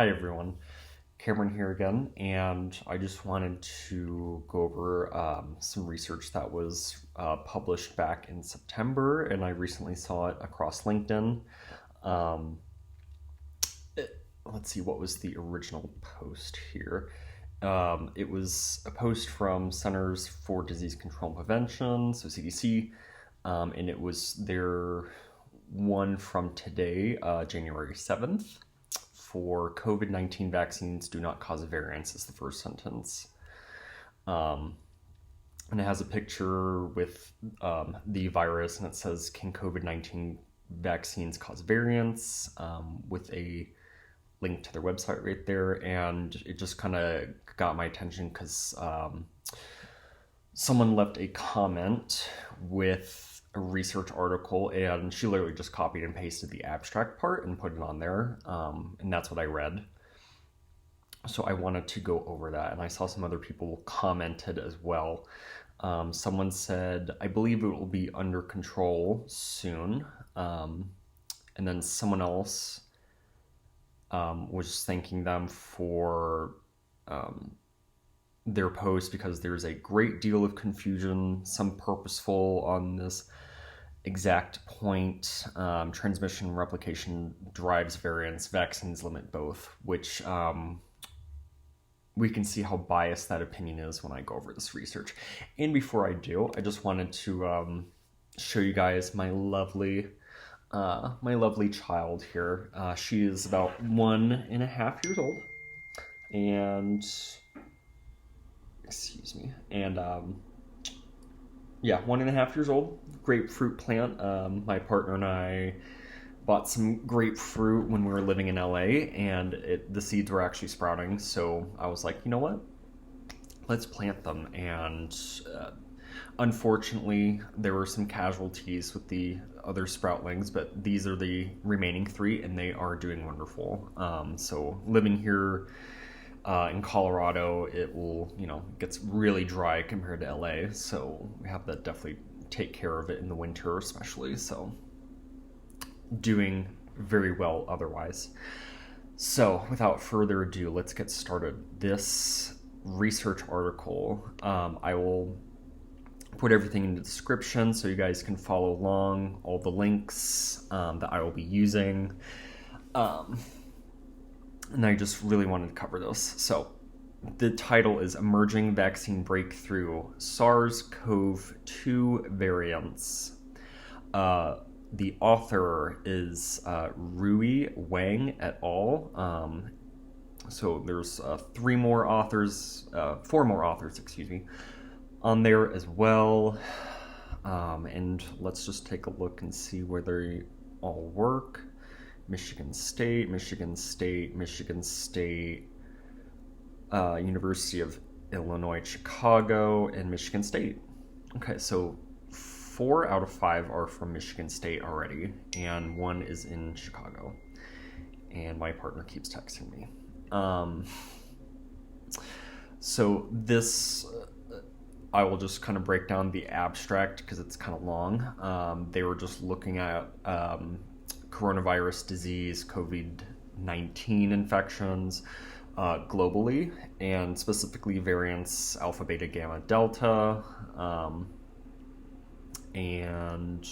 Hi everyone, Cameron here again, and I just wanted to go over some research that was published back in September, and I recently saw it across LinkedIn. Um, let's see, what was the original post here? It was a post from Centers for Disease Control and Prevention, so CDC, and it was their one from today, January 7th. For COVID-19 vaccines do not cause variants is the first sentence. And it has a picture with the virus, and it says, can COVID-19 vaccines cause variants? With a link to their website right there. And it just kind of got my attention because someone left a comment with a research article, and she literally just copied and pasted the abstract part and put it on there, and that's what I read. So I wanted to go over that, and I saw some other people commented as well. Someone said, I believe it will be under control soon, and then someone else was thanking them for their post because there's a great deal of confusion, some purposeful on this exact point. Transmission and replication drives variants, vaccines limit both, which we can see how biased that opinion is when I go over this research. And before I do, I just wanted to show you guys my lovely child here. She is about 1.5 years old, and excuse me, and yeah, 1.5 years old. Grapefruit plant. My partner and I bought some grapefruit when we were living in LA, and the seeds were actually sprouting. So I was like, you know what? Let's plant them. And unfortunately, there were some casualties with the other sproutlings, but these are the remaining 3, and they are doing wonderful. So living here in Colorado, it will, gets really dry compared to LA, so we have to definitely take care of it in the winter especially, so doing very well otherwise. So without further ado, let's get started. This research article, I will put everything in the description so you guys can follow along, all the links that I will be using. And I just really wanted to cover this. So the title is Emerging Vaccine Breakthrough, SARS-CoV-2 Variants. The author is Rui Wang et al. So there's 4 more authors, on there as well. And let's just take a look and see where they all work. Michigan State, University of Illinois, Chicago, and Michigan State. Okay, so 4 out of 5 are from Michigan State already, and 1 is in Chicago. And my partner keeps texting me. So this, I will just kind of break down the abstract because it's kind of long. They were just looking at coronavirus disease, COVID-19 infections globally, and specifically variants alpha, beta, gamma, delta, and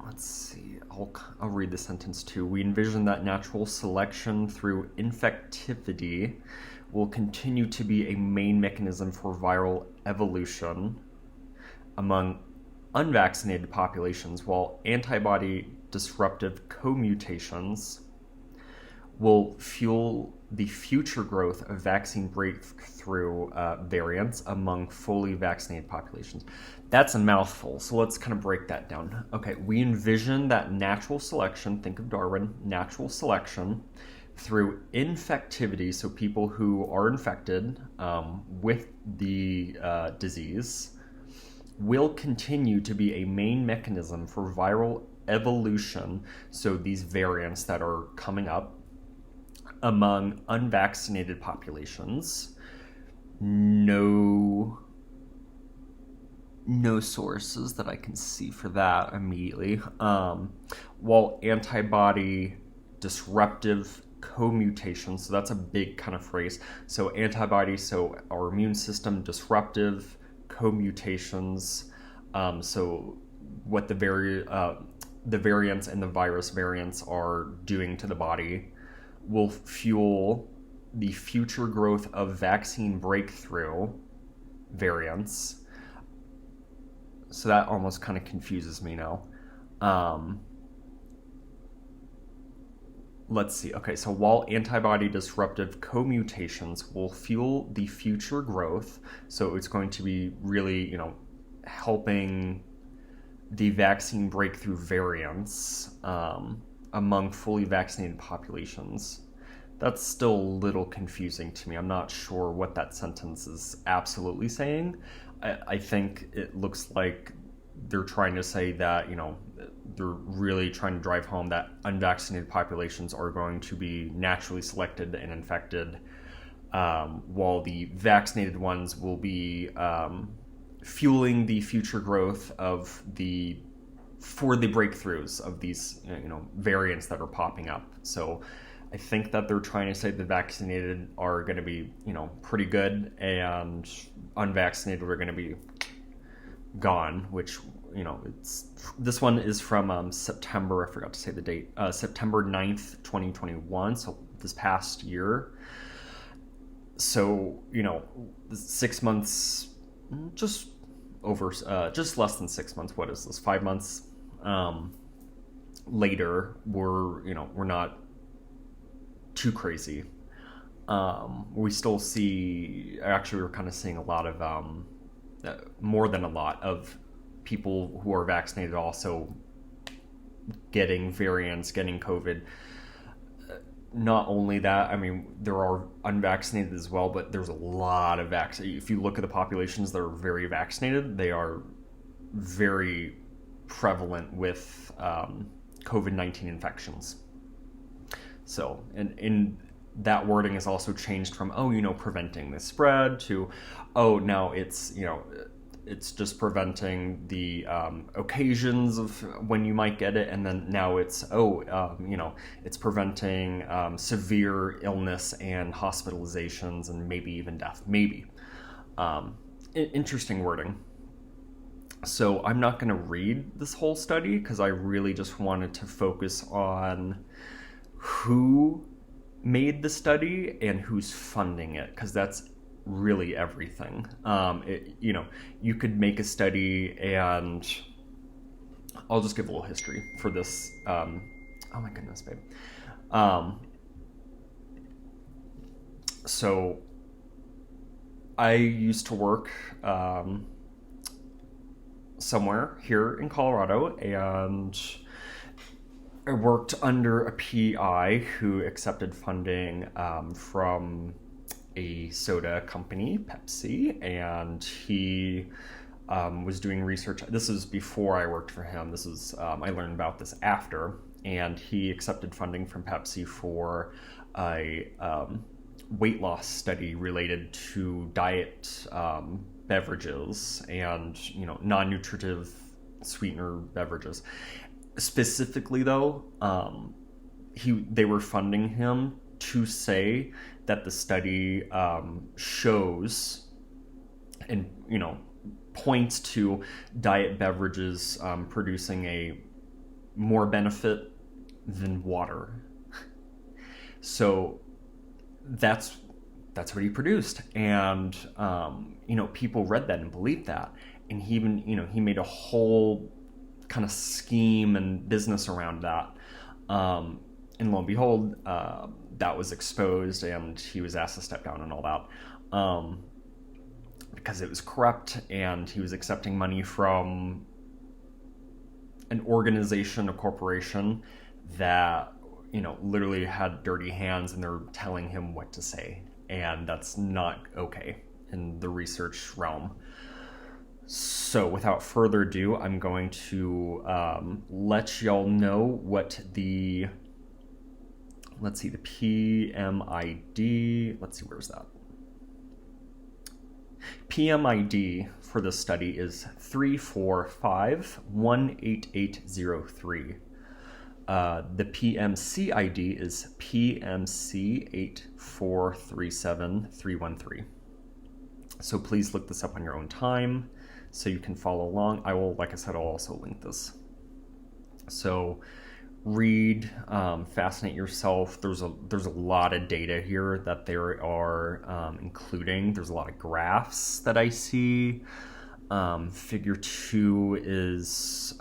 let's see, I'll read the sentence too. We envision that natural selection through infectivity will continue to be a main mechanism for viral evolution among unvaccinated populations, while antibody disruptive co-mutations will fuel the future growth of vaccine breakthrough variants among fully vaccinated populations. That's a mouthful, so let's kind of break that down. Okay, we envision that natural selection, think of Darwin, natural selection through infectivity, so people who are infected with the disease, will continue to be a main mechanism for viral evolution, so these variants that are coming up among unvaccinated populations. No no sources that I can see for that immediately. While antibody disruptive co-mutations, so that's a big kind of phrase. So antibody, so our immune system, disruptive co-mutations. So what the variants and the virus variants are doing to the body will fuel the future growth of vaccine breakthrough variants. So that almost kind of confuses me now. Let's see. Okay, so while antibody disruptive co-mutations will fuel the future growth, so it's going to be really, helping the vaccine breakthrough variants among fully vaccinated populations. That's still a little confusing to me. I'm not sure what that sentence is absolutely saying. I think it looks like they're trying to say that, they're really trying to drive home that unvaccinated populations are going to be naturally selected and infected, while the vaccinated ones will be fueling the future growth of for the breakthroughs of these, variants that are popping up. So I think that they're trying to say the vaccinated are going to be, pretty good, and unvaccinated are going to be gone, which, this one is from September, I forgot to say the date, September 9th, 2021, so this past year. So, 6 months, just less than 6 months, what is this, 5 months later, we're not too crazy. We still see, actually we're kind of seeing a lot of, more than a lot of people who are vaccinated also getting variants, getting COVID. Not only that, I mean, there are unvaccinated as well, but there's a lot of if you look at the populations that are very vaccinated, they are very prevalent with COVID-19 infections. So, and in that wording is also changed from, preventing the spread to, now it's, it's just preventing the occasions of when you might get it, and then now it's it's preventing severe illness and hospitalizations and maybe even death. Maybe interesting wording. So I'm not going to read this whole study because I really just wanted to focus on who made the study and who's funding it, because that's really everything. You could make a study, and I'll just give a little history for this. Oh my goodness, babe. So I used to work somewhere here in Colorado, and I worked under a PI who accepted funding from a soda company, Pepsi, and he was doing research. This is before I worked for him. This is I learned about this after, and he accepted funding from Pepsi for a weight loss study related to diet beverages and non-nutritive sweetener beverages. Specifically, though, they were funding him to say that the study shows and points to diet beverages producing a more benefit than water. So that's what he produced, and people read that and believed that, and he even he made a whole kind of scheme and business around that, and lo and behold, that was exposed, and he was asked to step down and all that, because it was corrupt, and he was accepting money from an organization, a corporation that literally had dirty hands, and they're telling him what to say, and that's not okay in the research realm. So without further ado, I'm going to let y'all know what the PMID, where's that? PMID for this study is 345188803. The PMCID is PMC8437313. So please look this up on your own time so you can follow along. I will, like I said, I'll also link this. So read, fascinate yourself. There's a lot of data here that they are including. There's a lot of graphs that I see. Figure 2 is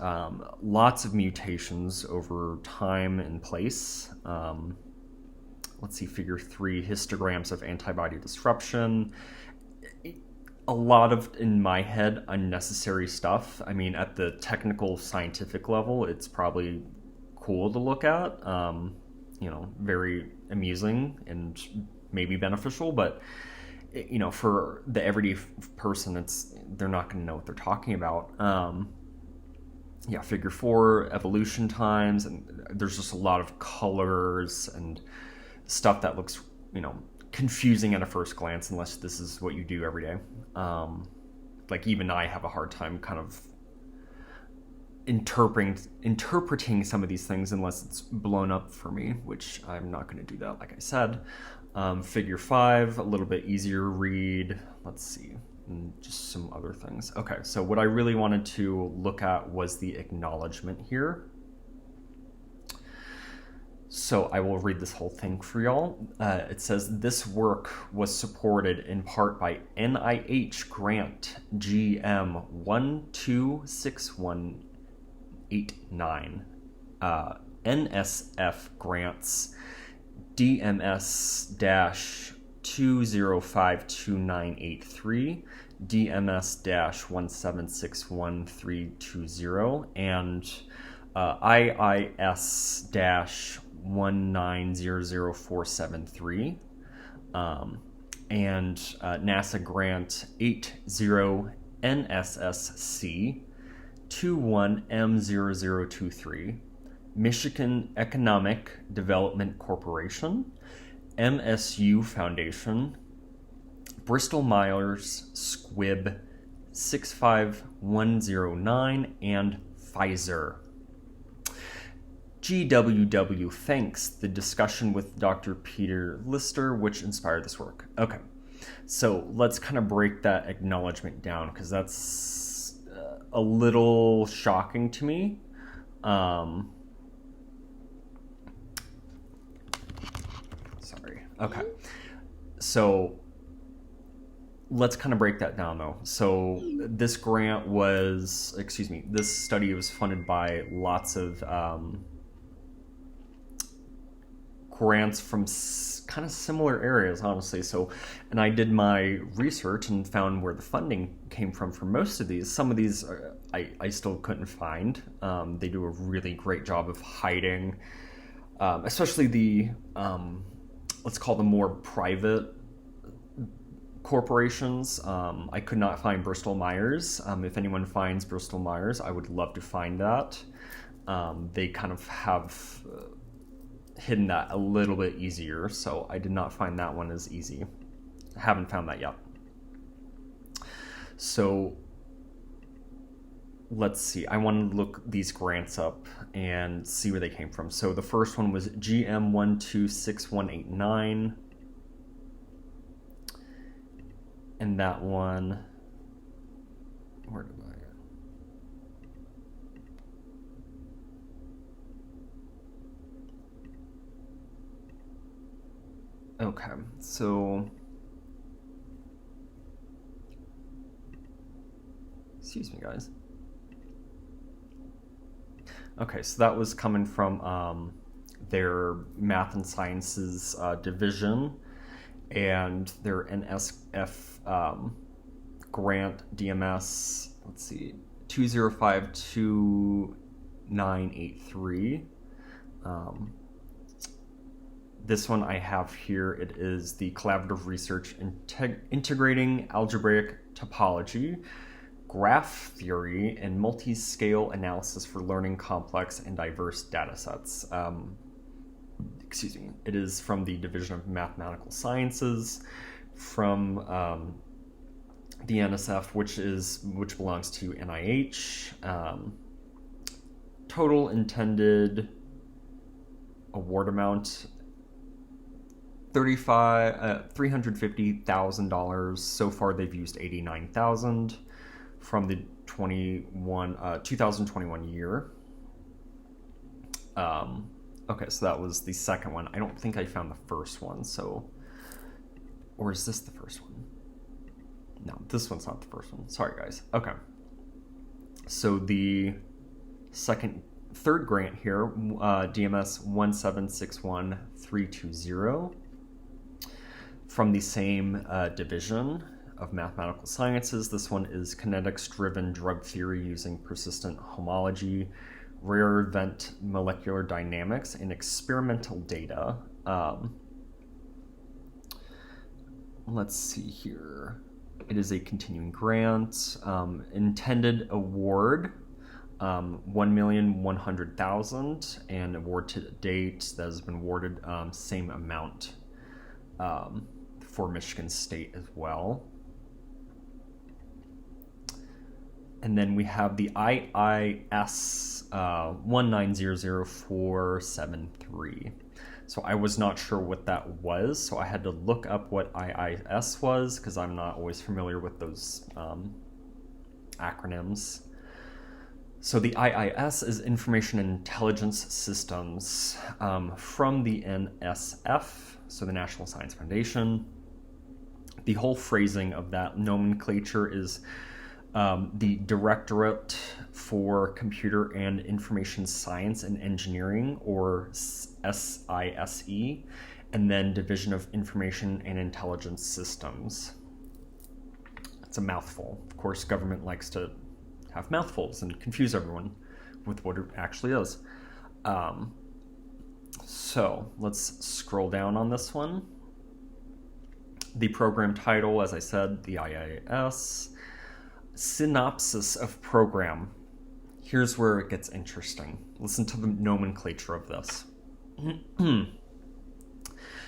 lots of mutations over time and place. Let's see, figure 3, histograms of antibody disruption. A lot of, in my head, unnecessary stuff. I mean, at the technical scientific level, it's probably cool to look at, very amusing and maybe beneficial, but for the everyday person, they're not going to know what they're talking about. Figure 4, evolution times, and there's just a lot of colors and stuff that looks, confusing at a first glance unless this is what you do every day. Like even I have a hard time kind of interpreting some of these things unless it's blown up for me, which I'm not going to do that, like I said. Figure 5, a little bit easier read. Let's see, and just some other things. Okay, so what I really wanted to look at was the acknowledgement here. So I will read this whole thing for y'all. It says, this work was supported in part by NIH Grant GM126189, NSF Grants DMS-2052983, DMS-1761320, and IIS-1900473, and NASA Grant 80NSSC 21M0023, Michigan Economic Development Corporation, Msu Foundation, Bristol Myers Squibb 65109, and Pfizer. GWW thanks the discussion with Dr. Peter Lister, which inspired this work. Okay, so let's kind of break that acknowledgement down because that's a little shocking to me. Sorry. Okay, so let's kind of break that down though. So this this study was funded by lots of grants from kind of similar areas, honestly. So, and I did my research and found where the funding came from for most of these. Some of these I still couldn't find. They do a really great job of hiding, especially the, let's call them more private corporations. I could not find Bristol Myers. If anyone finds Bristol Myers, I would love to find that. They kind of have hidden that a little bit easier, so I did not find that one as easy. I haven't found that yet. So let's see. I want to look these grants up and see where they came from. So the first one was GM126189. And that one, where did I? Okay, so, excuse me guys. Okay, so that was coming from their Math and Sciences division, and their NSF grant DMS, let's see, 2052983. This one I have here, it is the Collaborative Research Integrating Algebraic Topology, Graph Theory, and Multi-Scale Analysis for Learning Complex and Diverse Datasets. Excuse me. It is from the Division of Mathematical Sciences, from the NSF, which belongs to NIH. Total intended award amount $350,000. So far, they've used $89,000 from the 2021 year. Okay, so that was the second one. I don't think I found the first one. Or is this the first one? No, this one's not the first one. Sorry, guys. Okay. So the third grant here, DMS 1761320, from the same division of mathematical sciences. This one is kinetics-driven drug theory using persistent homology, rare event molecular dynamics, and experimental data. Let's see here. It is a continuing grant. Intended award, $1,100,000, and award to date that has been awarded same amount for Michigan State as well. And then we have the IIS 1900473. So I was not sure what that was, so I had to look up what IIS was because I'm not always familiar with those acronyms. So the IIS is Information Intelligence Systems from the NSF, so the National Science Foundation. The whole phrasing of that nomenclature is the Directorate for Computer and Information Science and Engineering, or SISE, and then Division of Information and Intelligence Systems. It's a mouthful. Of course, government likes to have mouthfuls and confuse everyone with what it actually is. So let's scroll down on this one. The program title, as I said, the IIS. Synopsis of program. Here's where it gets interesting. Listen to the nomenclature of this.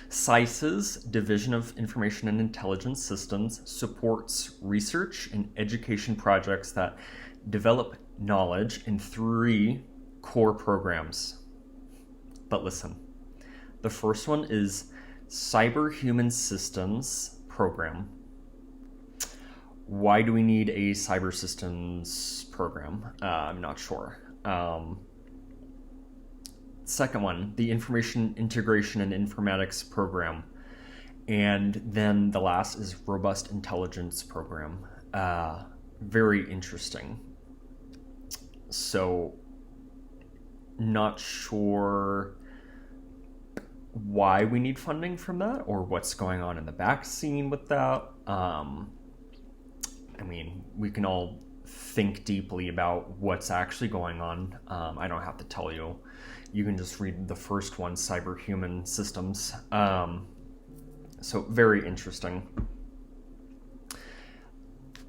SISE's Division of Information and Intelligence Systems supports research and education projects that develop knowledge in 3 core programs. But listen, the first one is Cyber Human Systems Program. Why do we need a cyber systems program? I'm not sure. Second one, the Information Integration and Informatics Program. And then the last is Robust Intelligence Program. Very interesting. So, not sure why we need funding from that or what's going on in the back scene with that. I mean, we can all think deeply about what's actually going on. I don't have to tell you. You can just read the first one, Cyber Human Systems. So very interesting.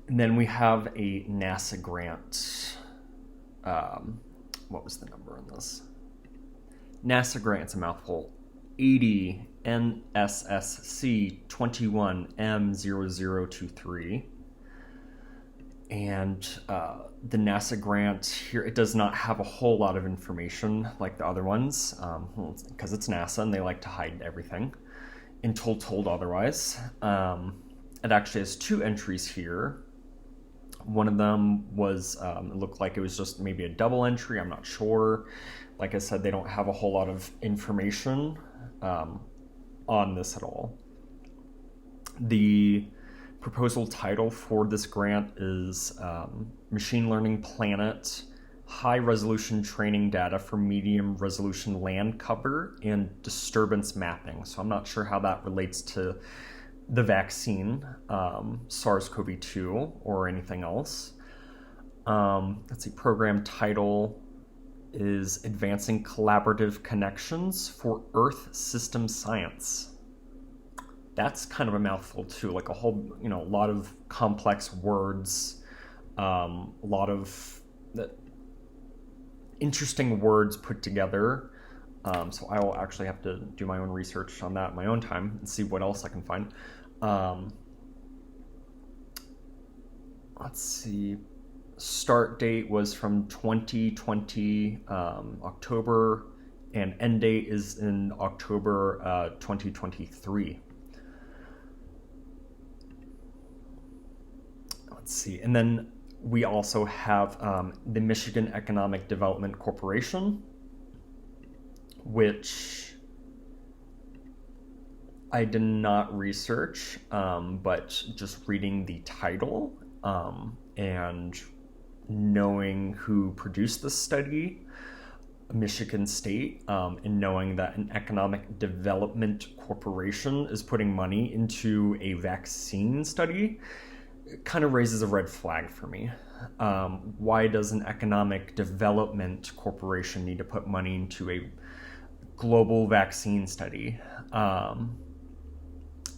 And then we have a NASA grant. What was the number on this? NASA grant's a mouthful. 80 NSSC 21 M0023. And the NASA grant here, it does not have a whole lot of information like the other ones, because it's NASA and they like to hide everything until told otherwise. It actually has 2 entries here. One of them was, it looked like it was just maybe a double entry, I'm not sure. Like I said, they don't have a whole lot of information on this at all. The proposal title for this grant is Machine Learning Planet High Resolution Training Data for Medium Resolution Land Cover and Disturbance Mapping. So I'm not sure how that relates to the vaccine, SARS-CoV-2, or anything else. Let's see, program title is Advancing Collaborative Connections for Earth System Science. That's kind of a mouthful too, like a whole, a lot of complex words, a lot of interesting words put together. So I will actually have to do my own research on that in my own time and see what else I can find. let's see, start date was from 2020 October, and end date is in October 2023. Let's see, and then we also have the Michigan Economic Development Corporation, which I did not research, but just reading the title and knowing who produced the study, Michigan State, and knowing that an economic development corporation is putting money into a vaccine study, it kind of raises a red flag for me. Why does an economic development corporation need to put money into a global vaccine study?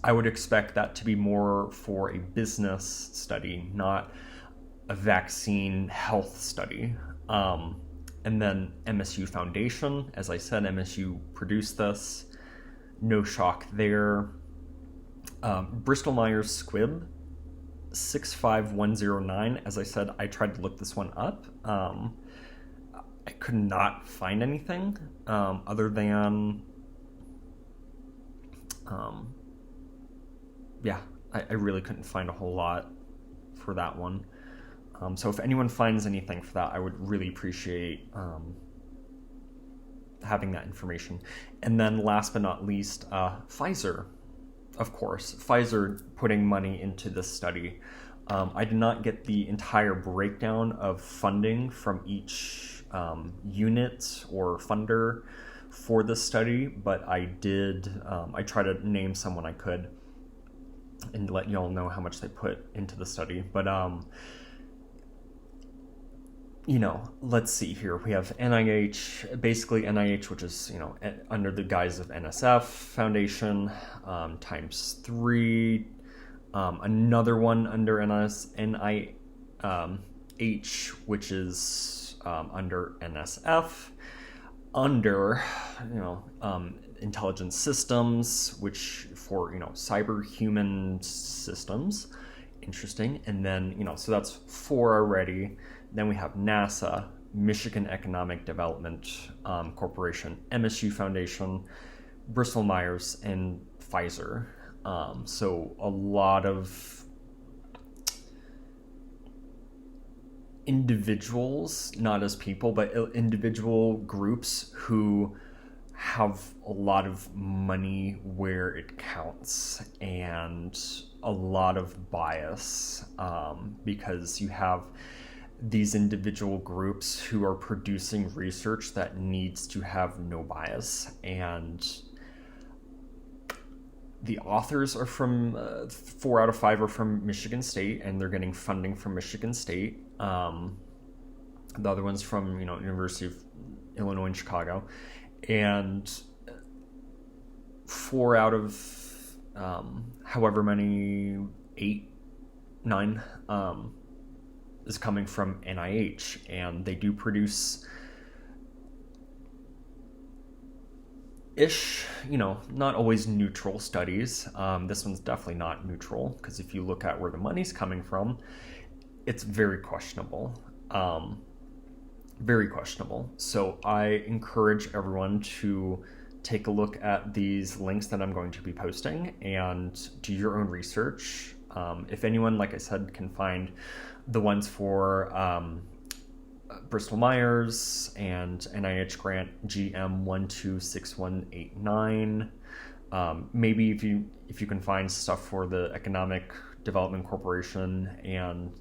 I would expect that to be more for a business study, not a vaccine health study. And then Msu Foundation, as I said, MSU produced this. No shock there. Bristol Myers Squibb, 65109. As I said, I tried to look this one up. I could not find anything other than, I really couldn't find a whole lot for that one. So if anyone finds anything for that, I would really appreciate having that information. And then last but not least, Pfizer, of course. Pfizer putting money into this study. I did not get the entire breakdown of funding from each unit or funder for this study, but I did, I tried to name someone I could and let y'all know how much they put into the study. But let's see here. We have NIH, basically NIH, which is, under the guise of NSF Foundation, times 3. Another one under NIH, which is under NSF, under, intelligence systems, which for, cyber human systems. Interesting. And then, so that's 4 already. Then we have NASA, Michigan Economic Development Corporation, MSU Foundation, Bristol Myers, and Pfizer. So a lot of individuals, not as people, but individual groups who have a lot of money where it counts and a lot of bias, because you have these individual groups who are producing research that needs to have no bias, and the authors are from 4 out of 5 are from Michigan State, and they're getting funding from Michigan State. The other one's from University of Illinois in Chicago, and 4 out of however many, 8, 9 is coming from NIH, and they do produce not always neutral studies. This one's definitely not neutral, because if you look at where the money's coming from, it's very questionable. Very questionable. So I encourage everyone to take a look at these links that I'm going to be posting and do your own research. If anyone, like I said, can find the ones for Bristol Myers and NIH Grant GM126189. Maybe if you can find stuff for the Economic Development Corporation and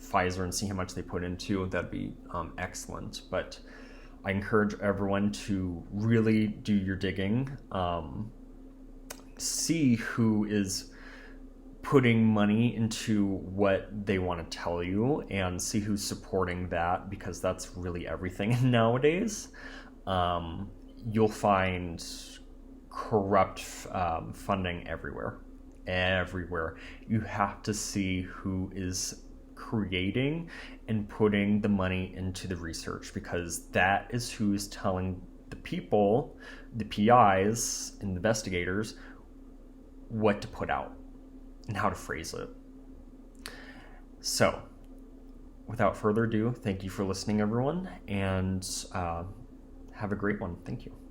Pfizer and see how much they put into, that'd be excellent. But I encourage everyone to really do your digging, see who is putting money into what they want to tell you, and see who's supporting that, because that's really everything nowadays. You'll find corrupt funding everywhere. You have to see who is creating and putting the money into the research, because that is who's telling the people, the PIs and investigators, what to put out and how to phrase it. So without further ado, thank you for listening, everyone, and have a great one. Thank you.